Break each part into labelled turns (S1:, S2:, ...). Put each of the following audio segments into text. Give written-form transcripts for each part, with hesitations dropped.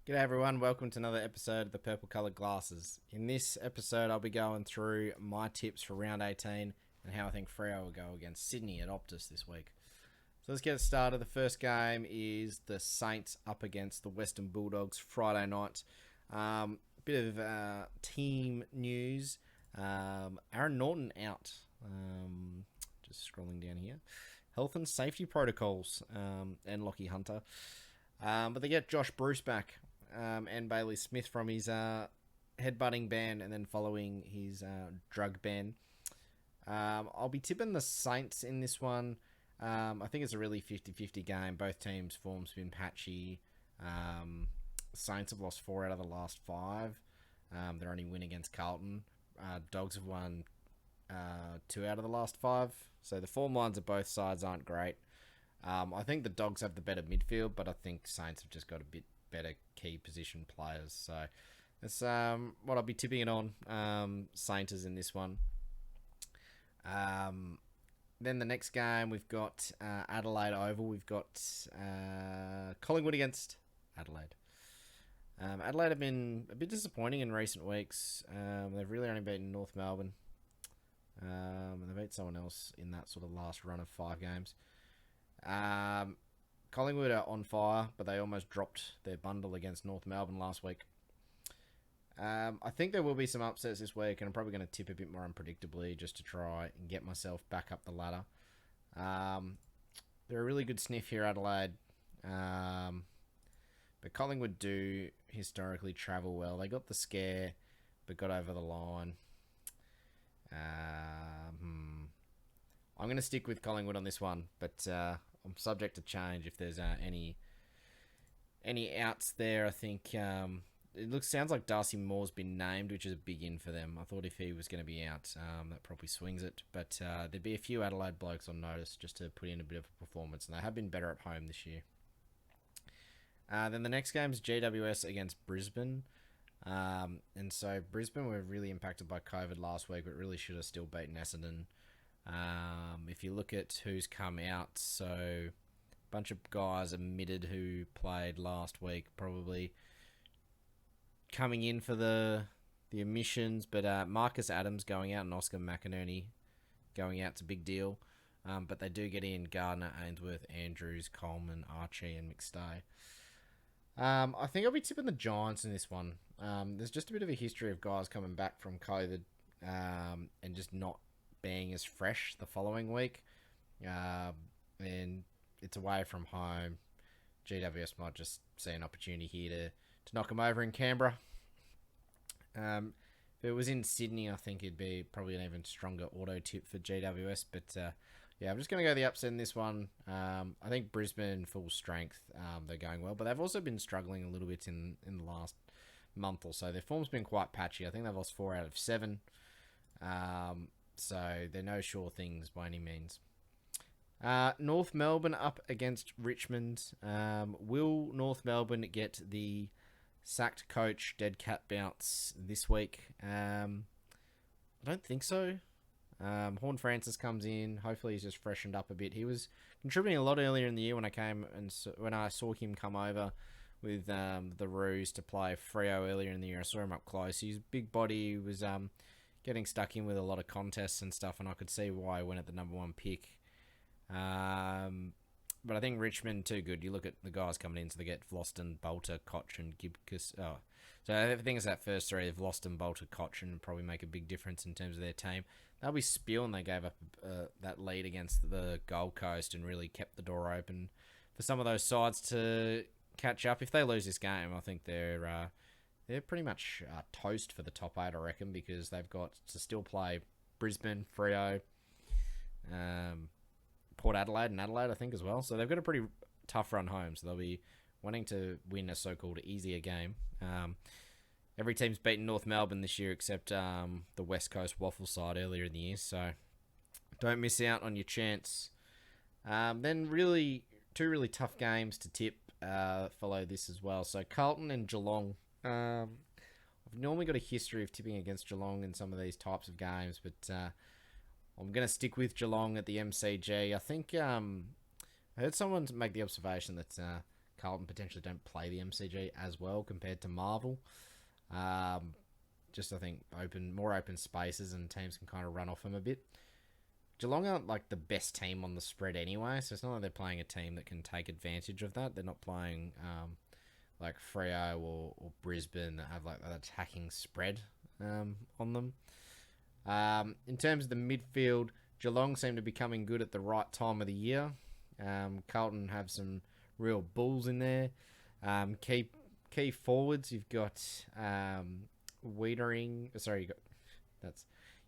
S1: G'day everyone, welcome to another episode of the Purple Coloured Glasses. In this episode I'll be going through my tips for round 18 and how I think Freo will go against Sydney at Optus this week. So let's get it started. The first game is the Saints up against the Western Bulldogs Friday night. Bit of team news. Aaron Norton out. Just scrolling down here. Health and safety protocols and Lockie Hunter. But they get Josh Bruce back and Bailey Smith from his headbutting ban and then following his drug ban. I'll be tipping the Saints in this one. I think it's a really 50-50 game. Both teams' form's been patchy. Saints have lost 4 out of the last 5. Their only win against Carlton. Dogs have won 2 out of the last 5. So the form lines of both sides aren't great. I think the Dogs have the better midfield, but I think Saints have just got a bit better key position players. So that's what I'll be tipping it on. Saints is in this one. Then the next game, we've got Adelaide Oval. We've got Collingwood against Adelaide. Adelaide have been a bit disappointing in recent weeks. They've really only beaten North Melbourne. And they beat someone else in that sort of last run of 5 games. Collingwood are on fire, but they almost dropped their bundle against North Melbourne last week. I think there will be some upsets this week, and I'm probably going to tip a bit more unpredictably just to try and get myself back up the ladder. They're a really good sniff here, Adelaide. But Collingwood do historically travel well. They got the scare, but got over the line. I'm going to stick with Collingwood on this one, but I'm subject to change if there's any outs there. I think sounds like Darcy Moore's been named, which is a big in for them. I thought if he was going to be out, that probably swings it. But there'd be a few Adelaide blokes on notice just to put in a bit of a performance, and they have been better at home this year. Then the next game is GWS against Brisbane. And so Brisbane were really impacted by COVID last week, but really should have still beaten Essendon. If you look at who's come out, so a bunch of guys admitted who played last week, probably coming in for the omissions, but Marcus Adams going out and Oscar McInerney going out's a big deal. But they do get in Gardner, Ainsworth, Andrews, Coleman, Archie, and McStay. I think I'll be tipping the Giants in this one. There's just a bit of a history of guys coming back from COVID and just not being as fresh the following week. And it's away from home. GWS might just see an opportunity here to knock them over in Canberra. If it was in Sydney, I think it'd be probably an even stronger auto tip for GWS. But yeah, I'm just going to go the upset in this one. I think Brisbane full strength. They're going well, but they've also been struggling a little bit in the last month or so. Their form's been quite patchy. I think they've lost 4 out of 7. So they're no sure things by any means. North Melbourne up against Richmond. Will North Melbourne get the sacked coach dead cat bounce this week? I don't think so. Horn Francis comes in. Hopefully he's just freshened up a bit. He was contributing a lot earlier in the year when I saw him come over with the Roos to play Freo earlier in the year. I saw him up close. His big body was getting stuck in with a lot of contests and stuff, and I could see why he went at the number 1 pick. But I think Richmond too good. You look at the guys coming in, so they get Vlosten, Bolter, Koch, and Gibcus. So I think it's that first 3 of Vlosten, Bolter, Koch, and probably make a big difference in terms of their team. They'll be spewing. They gave up that lead against the Gold Coast and really kept the door open for some of those sides to catch up. If they lose this game, I think they're pretty much toast for the top 8, I reckon, because they've got to still play Brisbane, Freo, Port Adelaide and Adelaide, I think, as well. So they've got a pretty tough run home. So they'll be wanting to win a so-called easier game. Every team's beaten North Melbourne this year except the West Coast Waffle side earlier in the year. So don't miss out on your chance. Then two really tough games to tip follow this as well. So Carlton and Geelong. I've normally got a history of tipping against Geelong in some of these types of games, but I'm going to stick with Geelong at the MCG. I think I heard someone make the observation that Carlton potentially don't play the MCG as well compared to Marvel. Just I think more open spaces and teams can kind of run off them a bit. Geelong aren't like the best team on the spread anyway, so it's not like they're playing a team that can take advantage of that. They're not playing like Freo or Brisbane that have like that attacking spread on them. In terms of the midfield, Geelong seem to be coming good at the right time of the year. Carlton have some real bulls in there. Key forwards, you've got Wiedering. Sorry,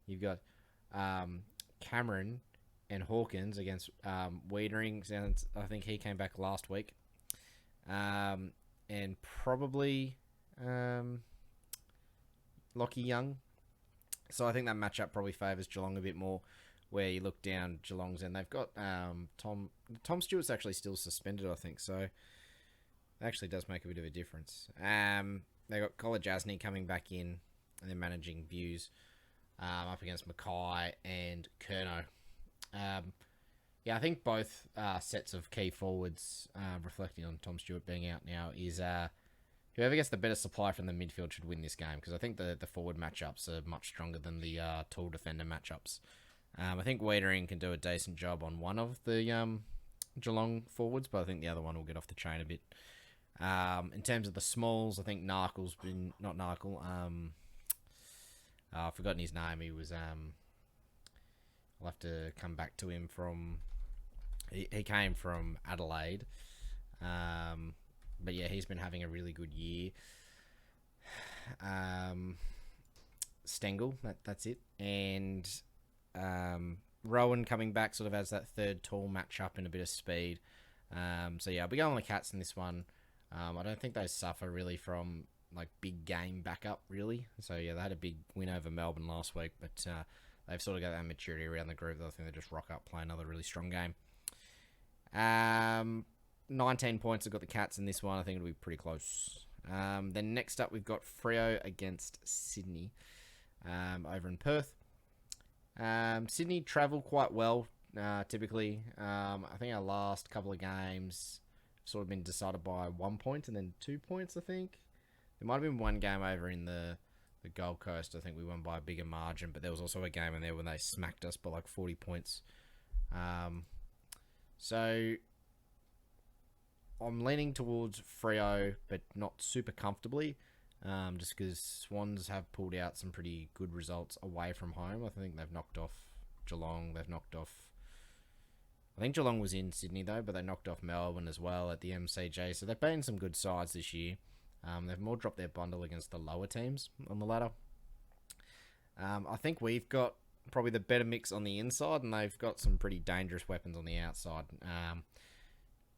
S1: you've got Cameron and Hawkins against Wiedering. I think he came back last week. And probably Lockie Young. So I think that matchup probably favours Geelong a bit more. Where you look down Geelong's end, they've got Tom Stewart's actually still suspended, I think. So it actually does make a bit of a difference. They got Colin Jasny coming back in, and they're managing Views up against Mackay and Curnow. I think both sets of key forwards, reflecting on Tom Stewart being out now, is whoever gets the better supply from the midfield should win this game, because I think the forward matchups are much stronger than the tall defender matchups. I think Wiedering can do a decent job on one of the Geelong forwards, but I think the other one will get off the chain a bit. In terms of the smalls, I think Narkle's been... Not Narkle. I've forgotten his name. He was... I'll have to come back to him from... He came from Adelaide. But yeah, he's been having a really good year. Stengel, that's it. And Rowan coming back sort of as that third tall matchup and a bit of speed. So yeah, I'll be going on the Cats in this one. I don't think they suffer really from like big game backup really. So yeah, they had a big win over Melbourne last week, but they've sort of got that maturity around the group. I think they just rock up, play another really strong game. 19 points have got the Cats in this one. I think it'll be pretty close. Then next up, we've got Freo against Sydney over in Perth. Sydney travel quite well, typically. I think our last couple of games sort of been decided by 1 point and then 2 points, I think. There might have been one game over in the Gold Coast. I think we won by a bigger margin, but there was also a game in there when they smacked us by like 40 points. So I'm leaning towards Freo, but not super comfortably, just because Swans have pulled out some pretty good results away from home. I think they've knocked off Geelong. I think Geelong was in Sydney though, but they knocked off Melbourne as well at the MCG. So they've been some good sides this year. They've more dropped their bundle against the lower teams on the ladder. I think we've got probably the better mix on the inside, and they've got some pretty dangerous weapons on the outside.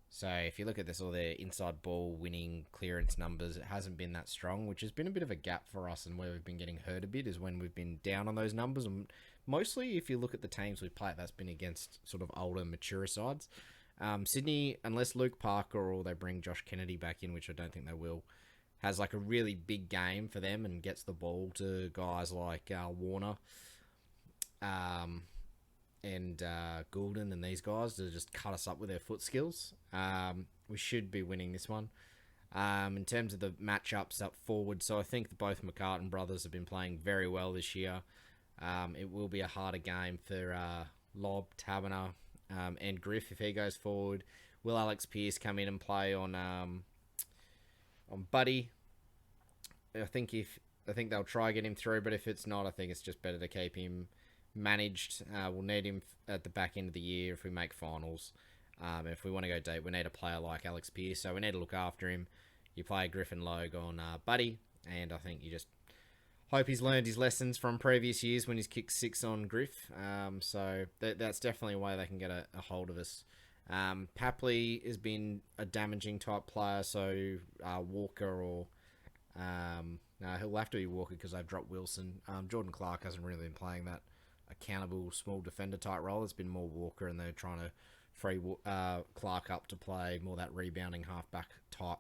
S1: So if you look at this, all their inside ball winning clearance numbers, it hasn't been that strong, which has been a bit of a gap for us, and where we've been getting hurt a bit is when we've been down on those numbers. And mostly, if you look at the teams we've played, that's been against sort of older, mature sides. Sydney, unless Luke Parker or they bring Josh Kennedy back in, which I don't think they will, has like a really big game for them and gets the ball to guys like Warner and Goulden and these guys to just cut us up with their foot skills. We should be winning this one. In terms of the matchups up forward, so I think both McCartan brothers have been playing very well this year. It will be a harder game for Lob, Taberner, and Griff if he goes forward. Will Alex Pearce come in and play on Buddy? I think they'll try to get him through, but if it's not, I think it's just better to keep him managed. We'll need him at the back end of the year if we make finals. If we want to go deep, we need a player like Alex Pearce, so we need to look after him. You play Griffin Logue on Buddy, and I think you just hope he's learned his lessons from previous years when he's kicked 6 on Griff. So that's definitely a way they can get a hold of us. Papley has been a damaging type player, so Walker or... no, he'll have to be Walker because they've dropped Wilson. Jordan Clark hasn't really been playing that accountable small defender type role. It's been more Walker, and they're trying to free Clark up to play more that rebounding halfback type.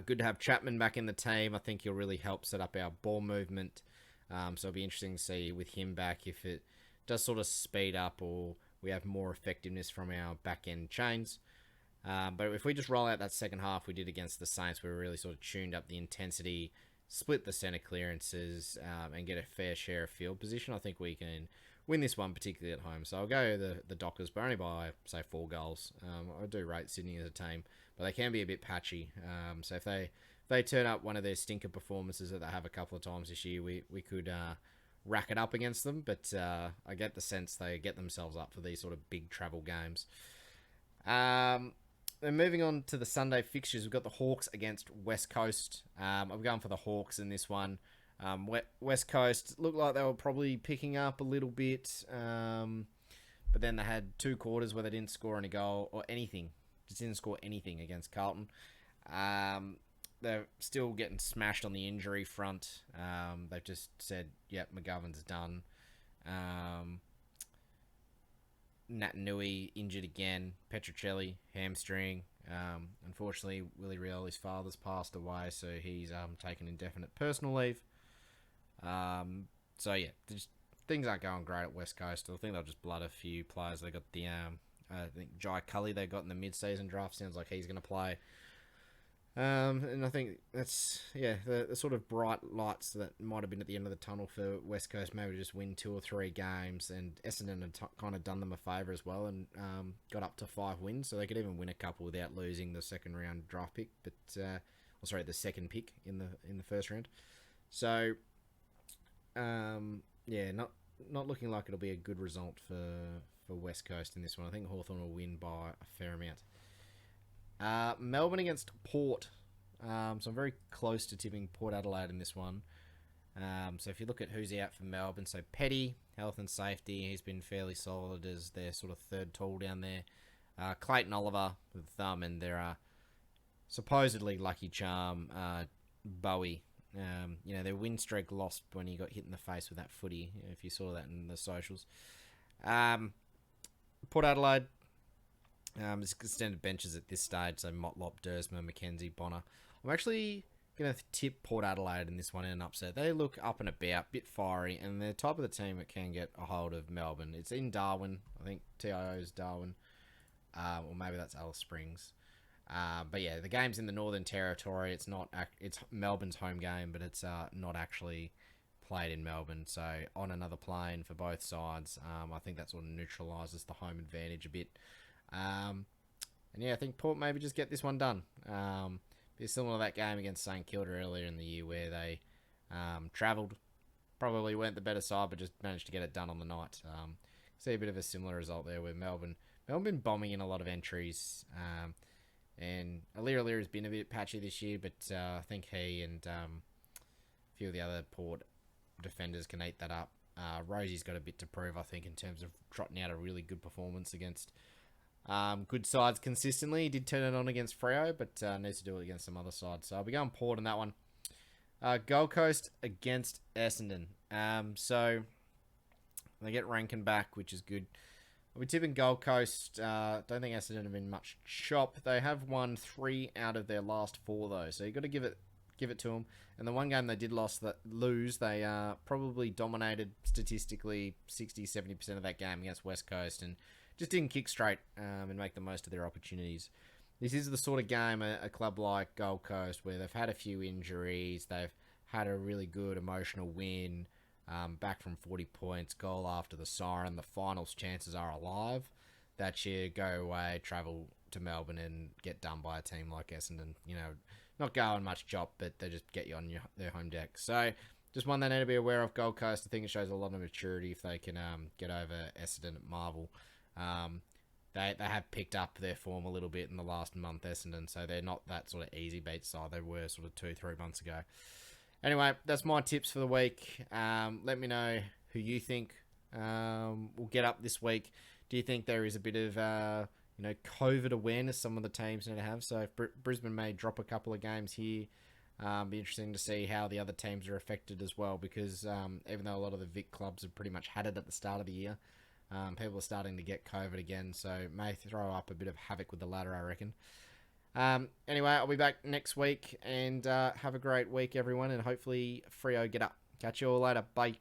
S1: Good to have Chapman back in the team. I think he'll really help set up our ball movement. So it'll be interesting to see with him back if it does sort of speed up or we have more effectiveness from our back end chains. But if we just roll out that second half we did against the Saints, we really sort of tuned up the intensity, split the centre clearances, and get a fair share of field position, I think we can win this one, particularly at home. So I'll go the Dockers, but only by, say, 4 goals. I do rate Sydney as a team, but they can be a bit patchy. So if they turn up one of their stinker performances that they have a couple of times this year, we could rack it up against them. But I get the sense they get themselves up for these sort of big travel games. Then moving on to the Sunday fixtures, we've got the Hawks against West Coast. I'm going for the Hawks in this one. West Coast looked like they were probably picking up a little bit, but then they had 2 quarters where they didn't score any goal or anything. Just didn't score anything against Carlton. They're still getting smashed on the injury front. They've just said, yep, McGovern's done. Nat Nui injured again. Petrocelli, hamstring. Unfortunately, Willie Rioli's father's passed away, so he's taken indefinite personal leave. So yeah, just, things aren't going great at West Coast. I think they'll just blood a few players. They got the I think Jai Cully they got in the mid-season draft. Sounds like he's going to play. And I think that's, the sort of bright lights that might have been at the end of the tunnel for West Coast, maybe just win 2 or 3 games, and Essendon had kind of done them a favour as well and got up to 5 wins, so they could even win a couple without losing the second round draft pick, the second pick in the first round. So, not looking like it'll be a good result for West Coast in this one. I think Hawthorn will win by a fair amount. Melbourne against Port. So I'm very close to tipping Port Adelaide in this one. So if you look at who's out for Melbourne, so Petty, health and safety, he's been fairly solid as their sort of third tool down there. Clayton Oliver with the thumb, and their supposedly lucky charm, Bowie. Their win streak lost when he got hit in the face with that footy, if you saw that in the socials. Port Adelaide, it's extended benches at this stage, so Motlop, Dersma, McKenzie, Bonner. I'm actually going to tip Port Adelaide in this one in an upset. They look up and about, bit fiery, and they're the type of the team that can get a hold of Melbourne. It's in Darwin. I think TIO's Darwin. Or maybe that's Alice Springs. But yeah, the game's in the Northern Territory. It's Melbourne's home game, but it's not actually played in Melbourne. So on another plane for both sides, I think that sort of neutralises the home advantage a bit. I think Port maybe just get this one done. Be similar to that game against St Kilda earlier in the year where they travelled, probably weren't the better side, but just managed to get it done on the night. See a bit of a similar result there with Melbourne. Melbourne been bombing in a lot of entries, and Alira has been a bit patchy this year, but I think he and a few of the other Port defenders can eat that up. Rosie's got a bit to prove, I think, in terms of trotting out a really good performance against good sides consistently. He did turn it on against Freo, but needs to do it against some other sides. So I'll be going Port on that one. Gold Coast against Essendon. So they get Rankin back, which is good. I'll be tipping Gold Coast. Don't think Essendon have been much chop. They have won 3 out of their last 4 though, so you got to give it to them. And the one game they did lose, they probably dominated statistically 60-70% of that game against West Coast, and just didn't kick straight and make the most of their opportunities. This is the sort of game a club like Gold Coast, where they've had a few injuries, they've had a really good emotional win, back from 40 points, goal after the siren, the finals chances are alive, that you go away, travel to Melbourne and get done by a team like Essendon. Not going much chop, but they just get you on their home deck. So just one they need to be aware of, Gold Coast. I think it shows a lot of maturity if they can get over Essendon at Marvel. They have picked up their form a little bit in the last month, Essendon, so they're not that sort of easy beat side they were sort of 2-3 months ago. Anyway, that's my tips for the week. Let me know who you think will get up this week. Do you think there is a bit of COVID awareness some of the teams need to have? So if Brisbane may drop a couple of games here, be interesting to see how the other teams are affected as well, because even though a lot of the Vic clubs have pretty much had it at the start of the year, people are starting to get COVID again, so it may throw up a bit of havoc with the ladder, I reckon. Anyway, I'll be back next week, and have a great week, everyone, and hopefully Freo get up. Catch you all later. Bye.